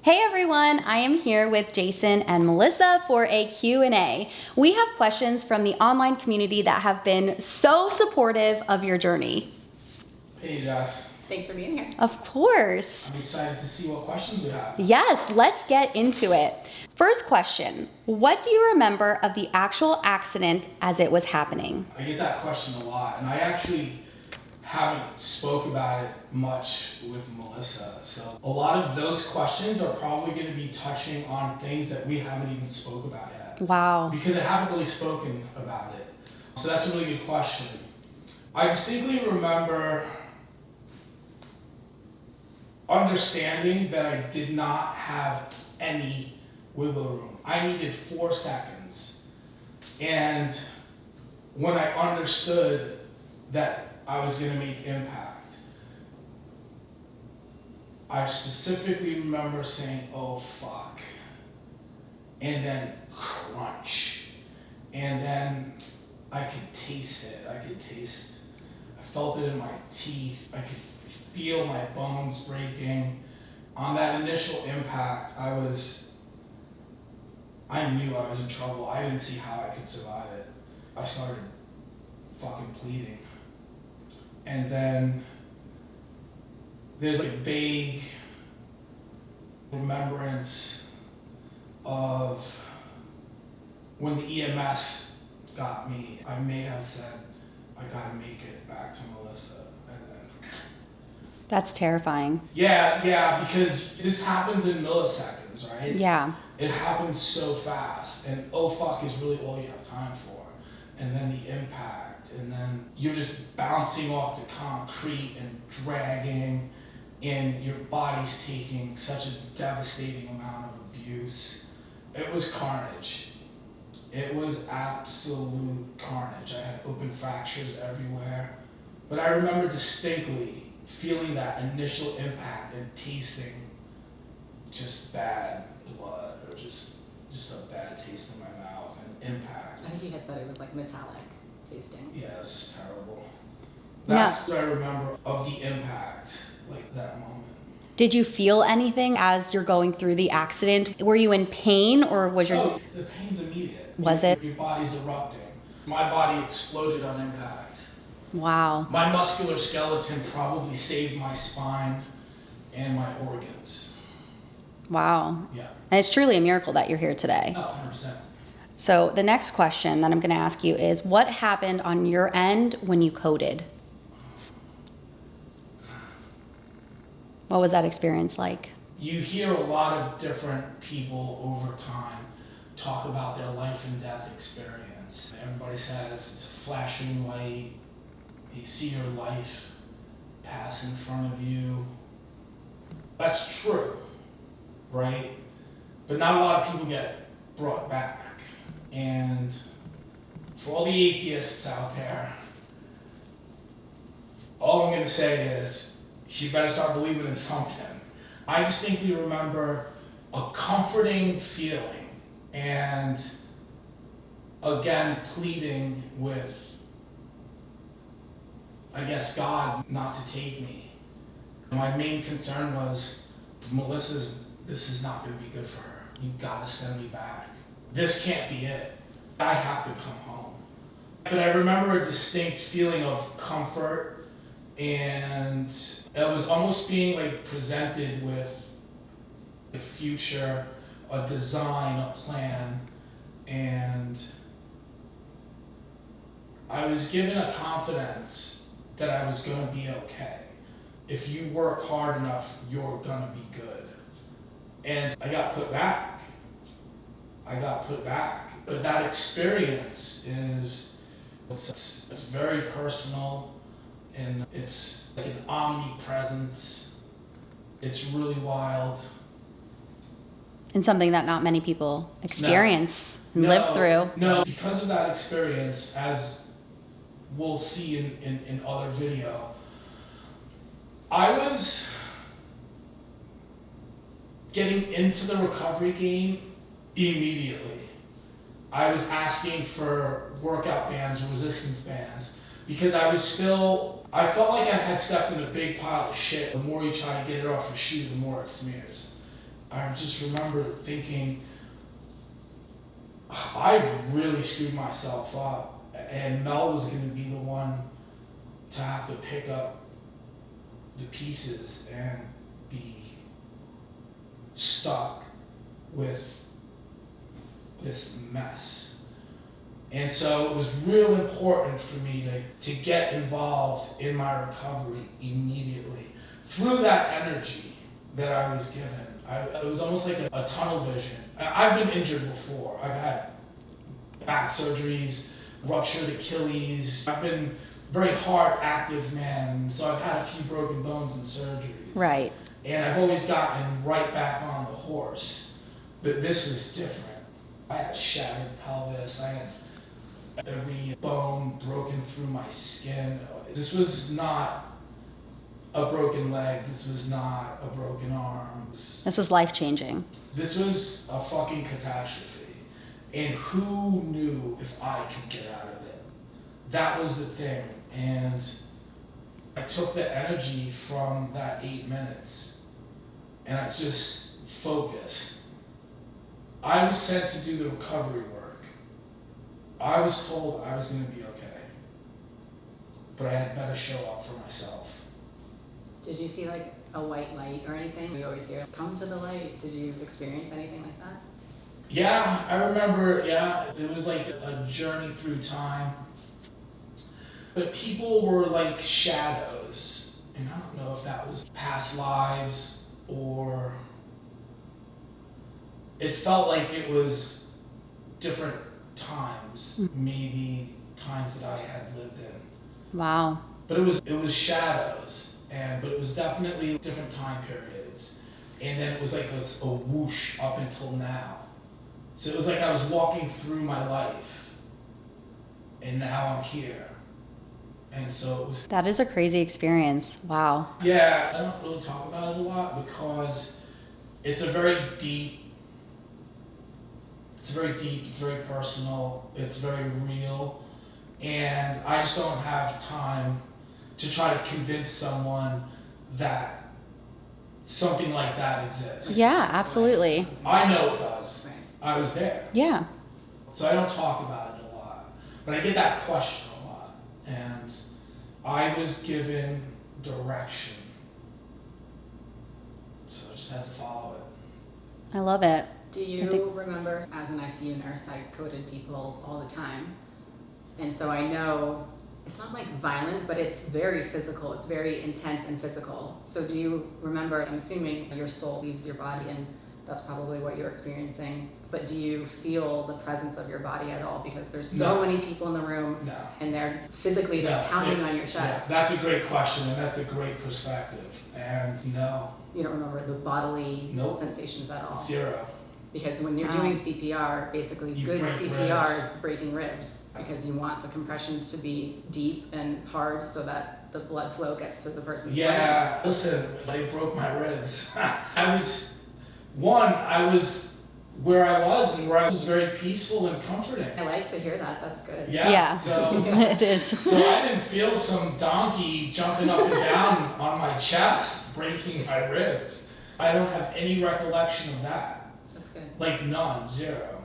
Hey everyone, I am here with Jason and Melissa for a Q&A. We have questions from the online community that have been so supportive of your journey. Hey Jess. Thanks for being here. Of course. I'm excited to see what questions we have. Yes, let's get into it. First question, what do you remember of the actual accident as it was happening? I get that question a lot, and I actually haven't spoke about it much with Melissa. So a lot of those questions are probably going to be touching on things that we haven't even spoke about yet. Wow. Because I haven't really spoken about it. So that's a really good question. I distinctly remember understanding that I did not have any wiggle room. I needed 4 seconds. And when I understood that I was going to make impact, I specifically remember saying, oh fuck, and then crunch. And then I could taste it. I felt it in my teeth. I could feel my bones breaking. On that initial impact, I knew I was in trouble. I didn't see how I could survive it. I started fucking bleeding. And then there's a vague remembrance of when the EMS got me. I may have said, I gotta make it back to Melissa. And then That's terrifying. Yeah, because this happens in milliseconds, right? Yeah. It happens so fast, and oh fuck is really all you have time for. And then the impact, and then you're just bouncing off the concrete and dragging, and your body's taking such a devastating amount of abuse. It was carnage. It was absolute carnage. I had open fractures everywhere. But I remember distinctly feeling that initial impact and tasting just bad blood, or just a bad taste in my mouth, and impact. I think you had said it was like metallic tasting. Yeah, it was just terrible. That's what I remember of the impact, like that moment. Did you feel anything as you're going through the accident? Were you in pain, or was your... Oh, the pain's immediate. Was it? Your body's erupting. My body exploded on impact. Wow. My muscular skeleton probably saved my spine and my organs. Wow. Yeah. And it's truly a miracle that you're here today. No, 100%. So the next question that I'm going to ask you is, what happened on your end when you coded? What was that experience like? You hear a lot of different people over time talk about their life and death experience. Everybody says it's a flashing light. You see your life pass in front of you. That's true, right? But not a lot of people get brought back. And for all the atheists out there, all I'm gonna say is, you better start believing in something. I distinctly remember a comforting feeling, and again pleading with, I guess, God not to take me. My main concern was, this is not gonna be good for her. You gotta send me back. This can't be it. I have to come home. But I remember a distinct feeling of comfort, and it was almost being like presented with a future, a design, a plan, and I was given a confidence that I was gonna be okay. If you work hard enough, you're gonna be good. And I got put back. But that experience it's very personal, and it's like an omnipresence. It's really wild. And something that not many people experience and live through. No, because of that experience, as we'll see in other video, I was getting into the recovery game immediately. I was asking for workout bands, resistance bands, because I felt like I had stepped in a big pile of shit. The more you try to get it off your shoe, the more it smears. I just remember thinking, I really screwed myself up, and Mel was going to be the one to have to pick up the pieces and be stuck with this mess. And so it was real important for me to get involved in my recovery immediately. Through that energy that I was given, it was almost like a tunnel vision. I've been injured before. I've had back surgeries, ruptured Achilles. I've been a very hard, active man, so I've had a few broken bones and surgeries. Right. And I've always gotten right back on the horse. But this was different. I had a shattered pelvis. I had every bone broken through my skin. This was not a broken leg. This was not a broken arm. This was life-changing. This was a fucking catastrophe. And who knew if I could get out of it? That was the thing. And I took the energy from that 8 minutes and I just focused. I was sent to do the recovery work. I was told I was going to be okay, but I had better show up for myself. Did you see like a white light or anything? We always hear, come to the light. Did you experience anything like that? Yeah, I remember, it was like a journey through time. But people were like shadows, and I don't know if that was past lives or it felt like it was different times, maybe times that I had lived in. Wow. But it was shadows, but it was definitely different time periods. And then it was like a whoosh up until now. So it was like I was walking through my life, and now I'm here. And so it was... That is a crazy experience. Wow. Yeah, I don't really talk about it a lot because it's very deep, it's very personal, it's very real, and I just don't have time to try to convince someone that something like that exists. Yeah, absolutely. I know it does. I was there. Yeah. So I don't talk about it a lot, but I get that question a lot, and I was given direction, so I just had to follow it. I love it. Do you remember, as an ICU nurse, I coded people all the time, and so I know it's not like violent, but it's very physical. It's very intense and physical. So do you remember, I'm assuming your soul leaves your body, and that's probably what you're experiencing, but do you feel the presence of your body at all? Because there's so many people in the room, and they're physically pounding on your chest. Yeah, that's a great question, and that's a great perspective. And no. You don't remember the bodily sensations at all? Zero. Because when you're doing CPR, basically good CPR ribs. is breaking ribs, because you want the compressions to be deep and hard so that the blood flow gets to the person's brain. Yeah, listen, they broke my ribs. I was where I was, and where I was very peaceful and comforting. I like to hear that. That's good. Yeah. So It is. So I didn't feel some donkey jumping up and down on my chest, breaking my ribs. I don't have any recollection of that. That's good. Like none, zero.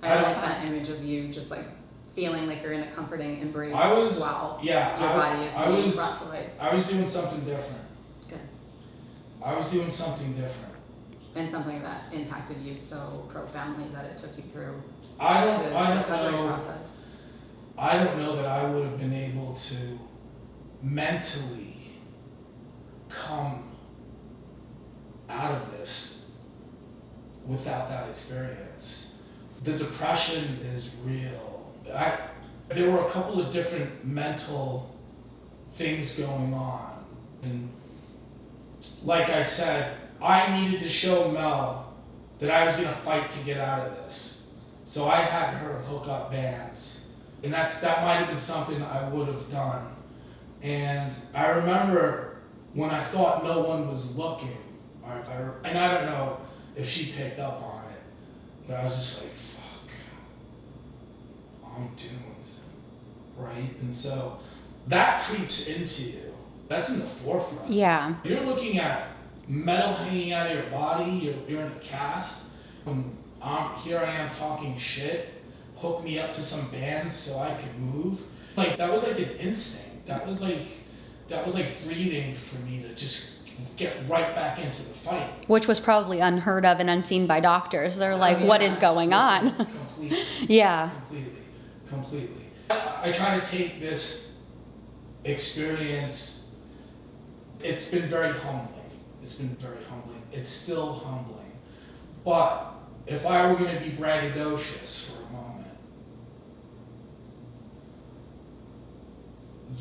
I like that image of you just like feeling like you're in a comforting embrace while your body is being brought to life. I was doing something different. Good. I was doing something different. And something that impacted you so profoundly that it took you through I don't the recovery know. process. I don't know that I would have been able to mentally come out of this without that experience. The depression is real. There were a couple of different mental things going on. And like I said, I needed to show Mel that I was going to fight to get out of this. So I had her hook up bands. And that might have been something I would have done. And I remember when I thought no one was looking, and I don't know if she picked up on it, but I was just like, fuck, I'm doing it, right? And so that creeps into you. That's in the forefront. Yeah. You're looking at metal hanging out of your body, you're in a cast. Here I am talking shit, hook me up to some bands so I could move. Like, that was like an instinct. That was like breathing for me to just get right back into the fight. Which was probably unheard of and unseen by doctors. They're like, what is going on? Completely. Yeah. Completely. I try to take this experience, it's been very humbling. It's still humbling. But if I were going to be braggadocious for a moment,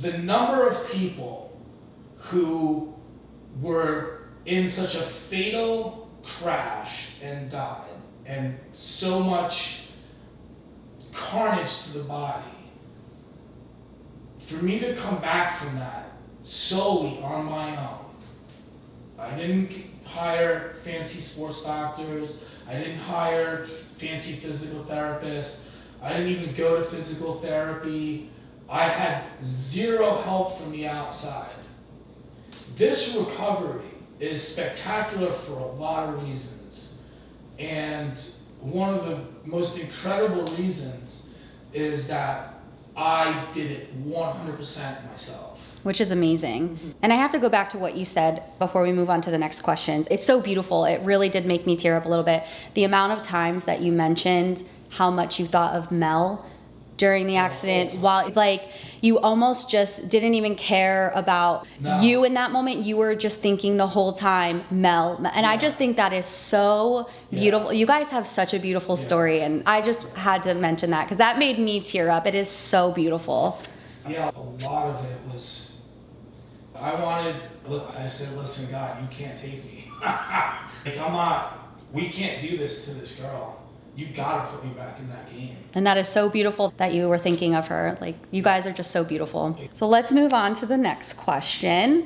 the number of people who were in such a fatal crash and died, and so much carnage to the body, for me to come back from that solely on my own. I didn't hire fancy sports doctors. I didn't hire fancy physical therapists. I didn't even go to physical therapy. I had zero help from the outside. This recovery is spectacular for a lot of reasons. And one of the most incredible reasons is that I did it 100% myself. Which is amazing. And I have to go back to what you said before we move on to the next questions. It's so beautiful. It really did make me tear up a little bit. The amount of times that you mentioned how much you thought of Mel during the accident, while like you almost just didn't even care about you in that moment. You were just thinking the whole time, Mel. And I just think that is so beautiful. You guys have such a beautiful story, and I just had to mention that because that made me tear up. It is so beautiful. Yeah, a lot of it was, I said, listen, God, you can't take me. Like, we can't do this to this girl. You gotta put me back in that game. And that is so beautiful that you were thinking of her. Like, you guys are just so beautiful. So let's move on to the next question.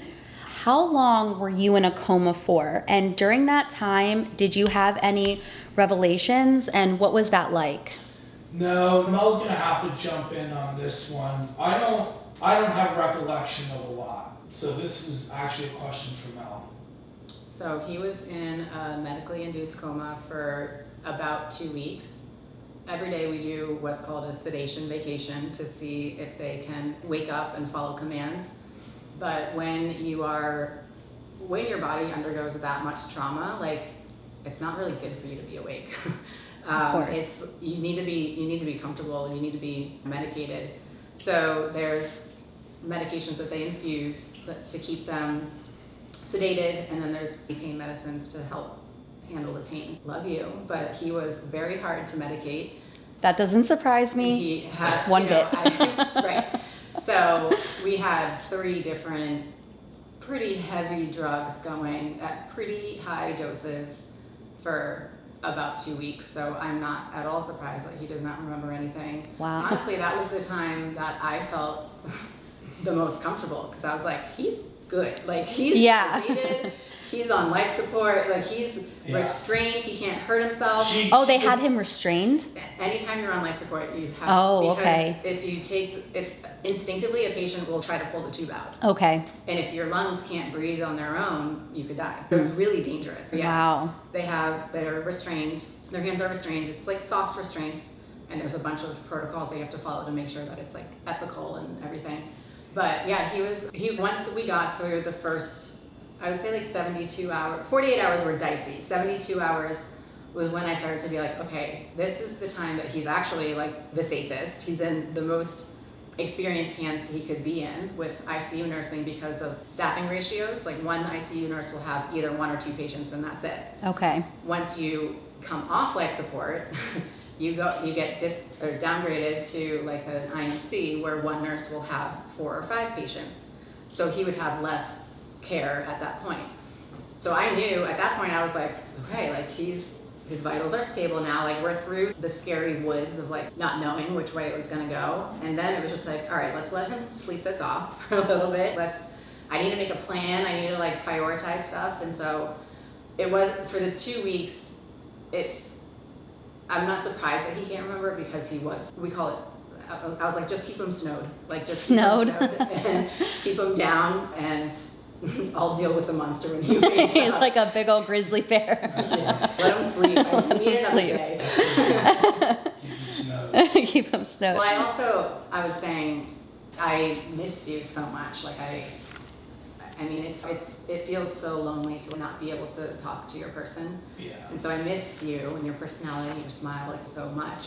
How long were you in a coma for? And during that time, did you have any revelations? And what was that like? No, Mel's gonna have to jump in on this one. I don't have recollection of a lot. So this is actually a question for Mel. So he was in a medically induced coma for about 2 weeks. Every day we do what's called a sedation vacation to see if they can wake up and follow commands. But when your body undergoes that much trauma, like, it's not really good for you to be awake. Of course. You need to be comfortable. You need to be medicated. So there's medications that they infuse to keep them sedated, and then there's pain medicines to help handle the pain. Love you, but he was very hard to medicate. That doesn't surprise me He had one bit. Right. So we had 3 different pretty heavy drugs going at pretty high doses for about 2 weeks. So I'm not at all surprised that he does not remember anything. Wow. Honestly, that was the time that I felt the most comfortable, because I was like, he's good. Like, he's sedated. He's on life support, like he's restrained, he can't hurt himself. They had him restrained? Anytime you're on life support, you have okay. If instinctively a patient will try to pull the tube out. Okay. And if your lungs can't breathe on their own, you could die. So it's really dangerous. Yeah. Wow. They're restrained, their hands are restrained. It's like soft restraints, and there's a bunch of protocols they have to follow to make sure that it's like ethical and everything. But yeah, once we got through the first, I would say like 72 hours, 48 hours were dicey. 72 hours was when I started to be like, okay, this is the time that he's actually like the safest. He's in the most experienced hands he could be in with ICU nursing because of staffing ratios. Like, one ICU nurse will have either 1 or 2 patients, and that's it. Okay. Once you come off life support, you get downgraded to like an IMC, where 1 nurse will have 4 or 5 patients. So he would have less care at that point. So I knew at that point, I was like, okay, like his vitals are stable now. Like, we're through the scary woods of like not knowing which way it was gonna go. And then it was just like, all right, let's let him sleep this off for a little bit. I need to make a plan. I need to like prioritize stuff. And so it was, for the 2 weeks, I'm not surprised that he can't remember, because we call it, I was like, just keep him snowed. Like, just snowed. keep him snowed and keep him down. And I'll deal with the monster when he wakes He's up. like a big old grizzly bear. Yeah, let him sleep. I need another Sleep. day. Keep you snowed. Keep him snowed. Well, I was saying, I missed you so much. Like I mean, it feels so lonely to not be able to talk to your person. Yeah. And so I missed you and your personality, your smile, like so much.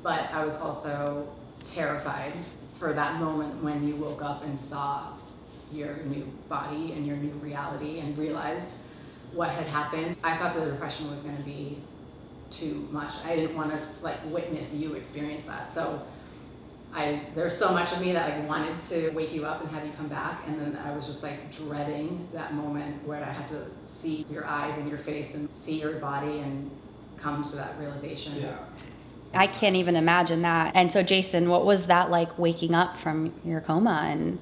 But I was also terrified for that moment when you woke up and saw your new body and your new reality and realized what had happened. I thought the depression was going to be too much. I didn't want to like witness you experience that. So there's so much of me that I wanted to wake you up and have you come back, and then I was just like dreading that moment where I had to see your eyes and your face and see your body and come to that realization. Yeah. I can't even imagine that. And so, Jason, what was that like waking up from your coma? And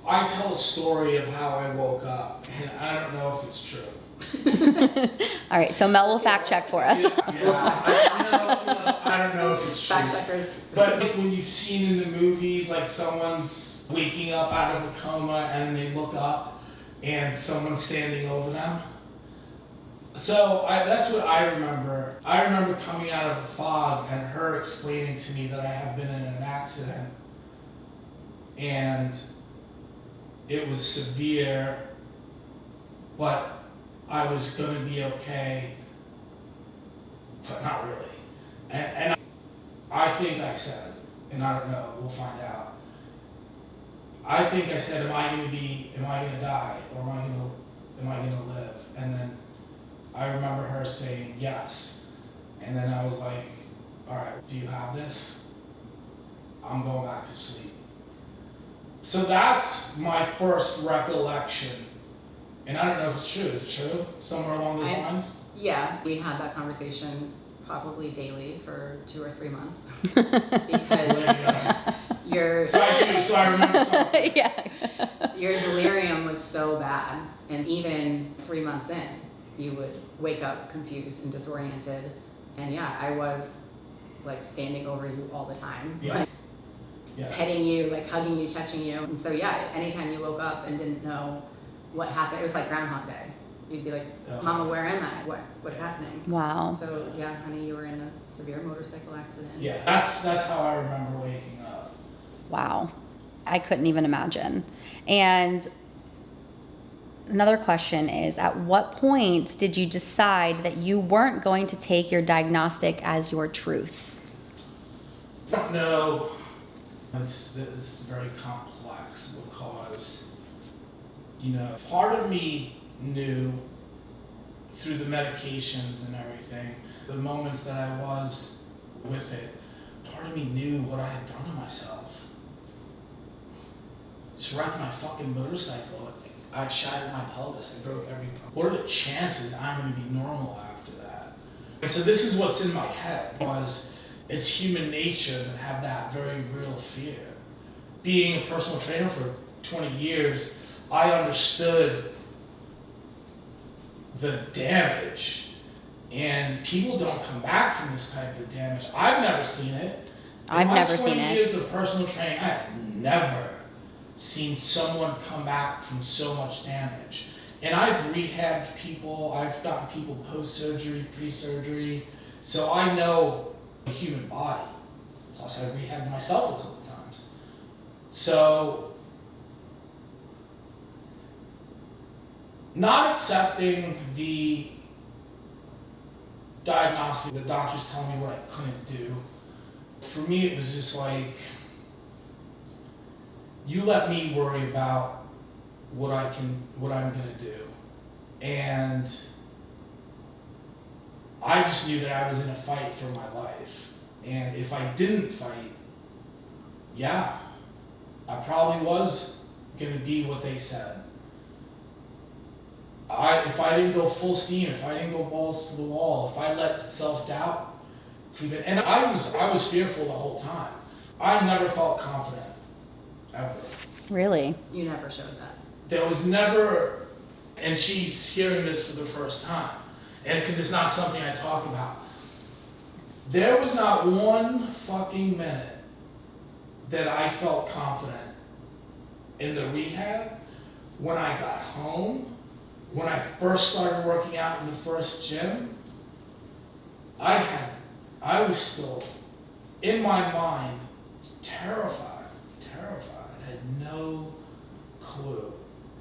I tell a story of how I woke up, and I don't know if it's true. all right, so Mel will fact check for us. I don't know if it's true. Fact checkers. But when you've seen in the movies, like someone's waking up out of a coma and they look up and someone's standing over them. So that's what I remember. I remember coming out of the fog and her explaining to me that I have been in an accident and it was severe, but I was going to be okay, but not really. And I think I said, and I don't know, we'll find out. I think I said, am I going to die, or am I going to live? And then I remember her saying yes. And then I was like, all right, do you have this? I'm going back to sleep. So that's my first recollection. And I don't know if it's true. Is it true? Somewhere along those lines? Yeah, we had that conversation probably daily for 2 or 3 months because So I remember something. Yeah. your delirium was so bad, and even 3 months in, you would wake up confused and disoriented, and yeah, I was like standing over you all the time, Yeah. like Yeah. petting you, like hugging you, touching you, and so yeah, anytime you woke up and didn't know what happened, it was like Groundhog Day. You'd be like, Mama, where am I? What's happening? Wow. So yeah, honey, you were in a severe motorcycle accident. Yeah, that's how I remember waking up. Wow. I couldn't even imagine. And another question is, at what point did you decide that you weren't going to take your diagnostic as your truth? I don't know. This is very complex because, part of me knew through the medications and everything, the moments that I was with it, part of me knew what I had done to myself. Just wrecked my fucking motorcycle. I shattered my pelvis. I broke every bone. What are the chances I'm going to be normal after that? And so this is what's in my head, was it's human nature to have that very real fear. Being a personal trainer for 20 years, I understood the damage, and people don't come back from this type of damage. I've never seen it. I've never seen it. In my 20 years of personal training, I've never seen someone come back from so much damage. And I've rehabbed people, I've gotten people post-surgery, pre-surgery, so I know the human body. Plus I rehabbed myself a couple times. So, not accepting the diagnostic, the doctors telling me what I couldn't do, for me it was just like, you let me worry about what I'm gonna do. And I just knew that I was in a fight for my life. And if I didn't fight, yeah, I probably was gonna be what they said. If I didn't go full steam, if I didn't go balls to the wall, if I let self-doubt creep in, and I was fearful the whole time. I never felt confident, ever. Really? You never showed that. There was never, and she's hearing this for the first time, and because it's not something I talk about. There was not one fucking minute that I felt confident in the rehab, when I got home, when I first started working out in the first gym, I was still, in my mind, terrified. I had no clue.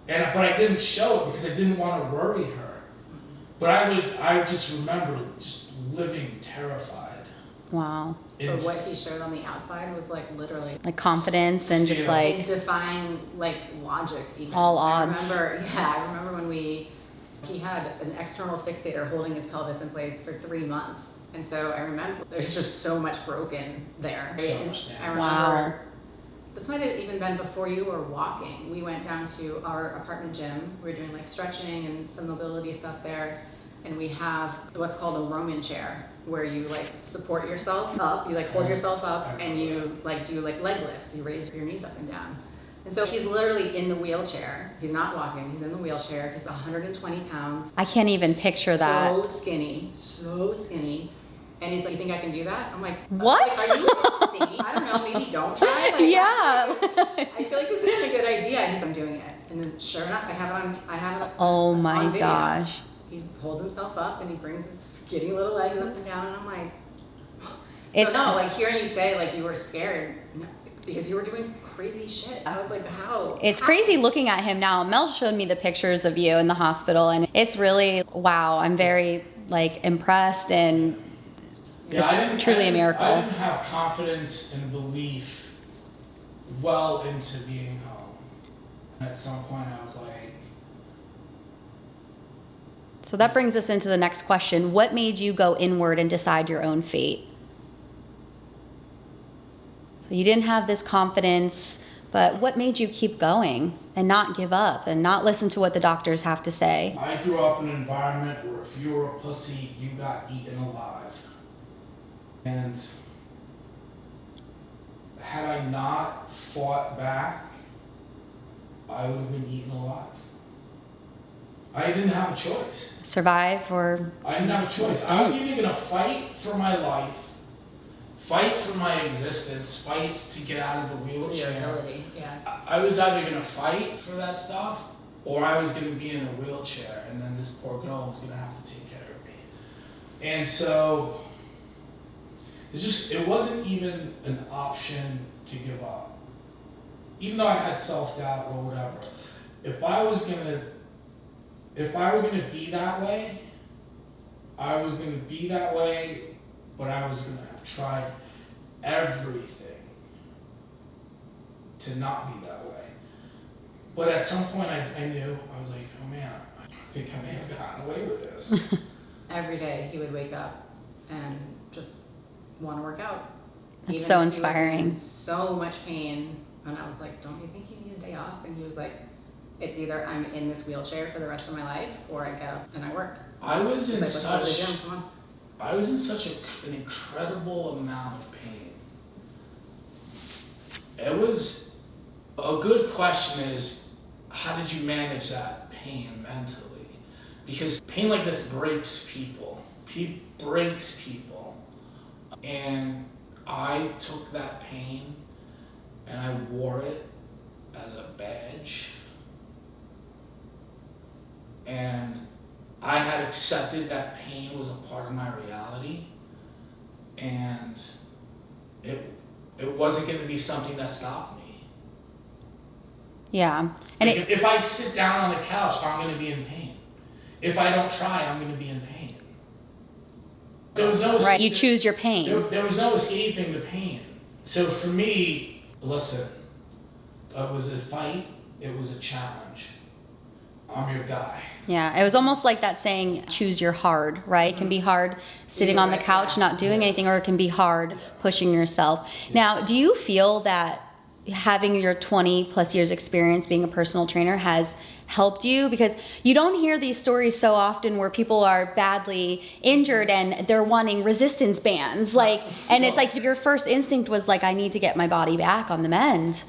But I didn't show it because I didn't want to worry her. But I just remember just living terrified. Wow. But what he showed on the outside was like literally Like confidence and just like defying like logic even. all odds. I remember when he had an external fixator holding his pelvis in place for 3 months. And so I remember there's just so much broken there. So much damage. I remember Wow. this might have even been before you were walking. We went down to our apartment gym. We were doing like stretching and some mobility stuff there. And we have what's called a Roman chair, where you like support yourself up, you like hold yourself up, and you like do like leg lifts. You raise your knees up and down. And so he's literally in the wheelchair. He's not walking, he's in the wheelchair. He's 120 pounds. I can't even picture that. So skinny. And he's like, you think I can do that? I'm like, What? Like, are you insane? I don't know, maybe don't try. Like, Yeah. I feel like this isn't a good idea. And he's like, I'm doing it. And then sure enough, I have it Oh on my video. gosh. He holds himself up and he brings his skinny little legs up and down, and I'm like, It's so no, like hearing you say like you were scared because you were doing crazy shit. I was like, how? It's crazy looking at him now. Mel showed me the pictures of you in the hospital, and it's really, wow, I'm very like impressed, and it's truly a miracle. I didn't have confidence and belief well into being home. At some point I was like, So that brings us into the next question. What made you go inward and decide your own fate? So you didn't have this confidence, but what made you keep going and not give up and not listen to what the doctors have to say? I grew up in an environment where if you were a pussy, you got eaten alive. And had I not fought back, I would have been eaten alive. I didn't have a choice. Survive or... I didn't have a choice. I was either gonna fight for my life, fight for my existence, fight to get out of the wheelchair. I was either gonna fight for that stuff, or I was gonna be in a wheelchair, and then this poor girl was gonna have to take care of me. And so, it wasn't even an option to give up. Even though I had self-doubt or whatever, if I were gonna be that way, I was gonna be that way, but I was gonna have tried everything to not be that way. But at some point I knew, I was like, oh man, I think I may have gotten away with this. Every day he would wake up and just want to work out. That's Even so if he was inspiring. in so much pain, and I was like, don't you think you need a day off? And he was like, it's either I'm in this wheelchair for the rest of my life, or I get up and I work. I was in He's like, let's go to the such, gym, come on. I was in such an incredible amount of pain. It was, a good question is, how did you manage that pain mentally? Because pain like this breaks people. Breaks people. And I took that pain and I wore it as a badge. And I had accepted that pain was a part of my reality, and it wasn't going to be something that stopped me. Yeah. And If I sit down on the couch, I'm going to be in pain. If I don't try, I'm going to be in pain. There was no right, you choose your pain. There was no escaping the pain. So for me, listen, it was a fight, it was a challenge. I'm your guy. Yeah, it was almost like that saying, choose your hard, right? It can be hard sitting on the couch, not doing anything, or it can be hard pushing yourself. Now, do you feel that having your 20 plus years experience being a personal trainer has helped you? Because you don't hear these stories so often where people are badly injured and they're wanting resistance bands. And it's like your first instinct was like, I need to get my body back on the mend.